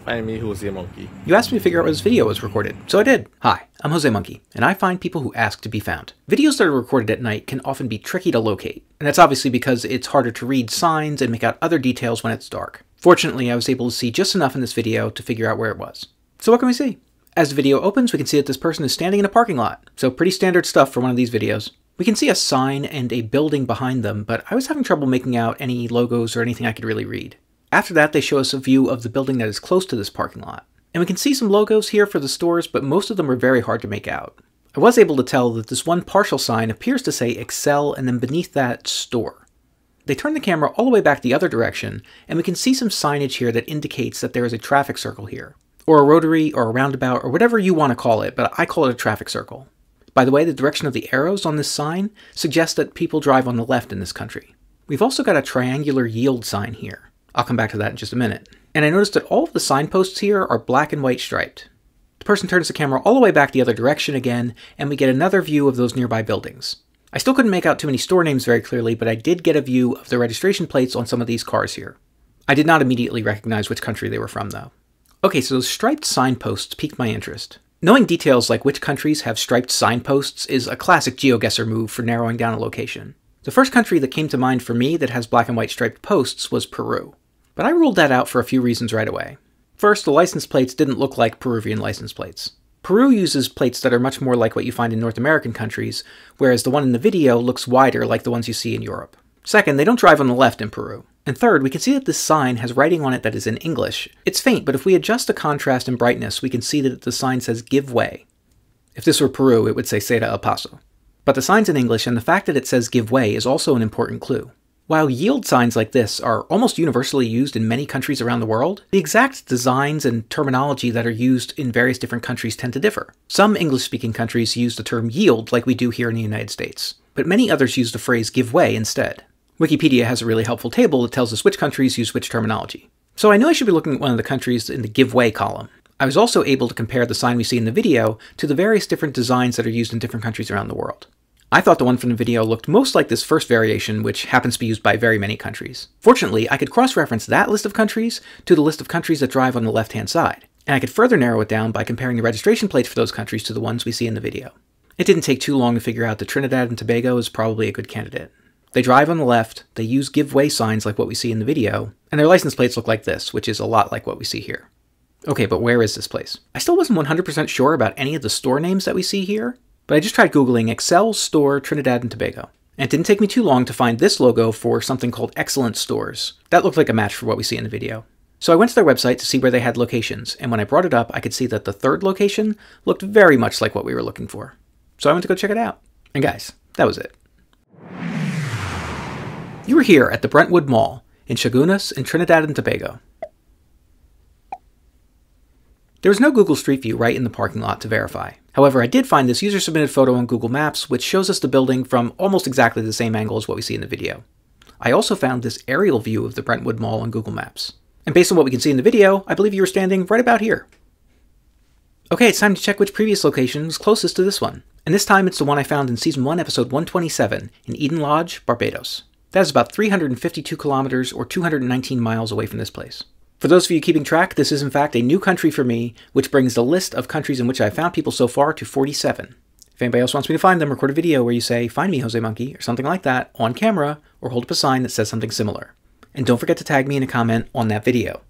Find me, josemonkey. You asked me to figure out where this video was recorded, so I did. Hi, I'm josemonkey, and I find people who ask to be found. Videos that are recorded at night can often be tricky to locate, and that's obviously because it's harder to read signs and make out other details when it's dark. Fortunately, I was able to see just enough in this video to figure out where it was. So what can we see? As the video opens, we can see that this person is standing in a parking lot, so pretty standard stuff for one of these videos. We can see a sign and a building behind them, but I was having trouble making out any logos or anything I could really read. After that, they show us a view of the building that is close to this parking lot. And we can see some logos here for the stores, but most of them are very hard to make out. I was able to tell that this one partial sign appears to say Excel and then beneath that, store. They turn the camera all the way back the other direction, and we can see some signage here that indicates that there is a traffic circle here. Or a rotary, or a roundabout, or whatever you want to call it, but I call it a traffic circle. By the way, the direction of the arrows on this sign suggests that people drive on the left in this country. We've also got a triangular yield sign here. I'll come back to that in just a minute. And I noticed that all of the signposts here are black and white striped. The person turns the camera all the way back the other direction again, and we get another view of those nearby buildings. I still couldn't make out too many store names very clearly, but I did get a view of the registration plates on some of these cars here. I did not immediately recognize which country they were from, though. Okay, so those striped signposts piqued my interest. Knowing details like which countries have striped signposts is a classic GeoGuessr move for narrowing down a location. The first country that came to mind for me that has black and white striped posts was Peru. But I ruled that out for a few reasons right away. First, the license plates didn't look like Peruvian license plates. Peru uses plates that are much more like what you find in North American countries, whereas the one in the video looks wider like the ones you see in Europe. Second, they don't drive on the left in Peru. And third, we can see that this sign has writing on it that is in English. It's faint, but if we adjust the contrast and brightness, we can see that the sign says give way. If this were Peru, it would say Ceda El Paso. But the sign's in English, and the fact that it says give way is also an important clue. While yield signs like this are almost universally used in many countries around the world, the exact designs and terminology that are used in various different countries tend to differ. Some English-speaking countries use the term yield like we do here in the United States, but many others use the phrase give way instead. Wikipedia has a really helpful table that tells us which countries use which terminology. So I knew I should be looking at one of the countries in the give way column. I was also able to compare the sign we see in the video to the various different designs that are used in different countries around the world. I thought the one from the video looked most like this first variation, which happens to be used by very many countries. Fortunately, I could cross-reference that list of countries to the list of countries that drive on the left-hand side, and I could further narrow it down by comparing the registration plates for those countries to the ones we see in the video. It didn't take too long to figure out that Trinidad and Tobago is probably a good candidate. They drive on the left, they use give way signs like what we see in the video, and their license plates look like this, which is a lot like what we see here. Okay, but where is this place? I still wasn't 100% sure about any of the store names that we see here, but I just tried Googling Excel Store Trinidad and Tobago. And it didn't take me too long to find this logo for something called Excellent Stores. That looked like a match for what we see in the video. So I went to their website to see where they had locations, and when I brought it up, I could see that the third location looked very much like what we were looking for. So I went to go check it out. And guys, that was it. You were here at the Brentwood Mall in Chaguanas in Trinidad and Tobago. There was no Google Street View right in the parking lot to verify. However, I did find this user-submitted photo on Google Maps, which shows us the building from almost exactly the same angle as what we see in the video. I also found this aerial view of the Brentwood Mall on Google Maps. And based on what we can see in the video, I believe you were standing right about here. Okay, it's time to check which previous location was closest to this one. And this time it's the one I found in Season 1, Episode 127, in Eden Lodge, Barbados. That is about 352 kilometers or 219 miles away from this place. For those of you keeping track, this is in fact a new country for me, which brings the list of countries in which I've found people so far to 47. If anybody else wants me to find them, record a video where you say, "Find me, josemonkey," or something like that, on camera, or hold up a sign that says something similar. And don't forget to tag me in a comment on that video.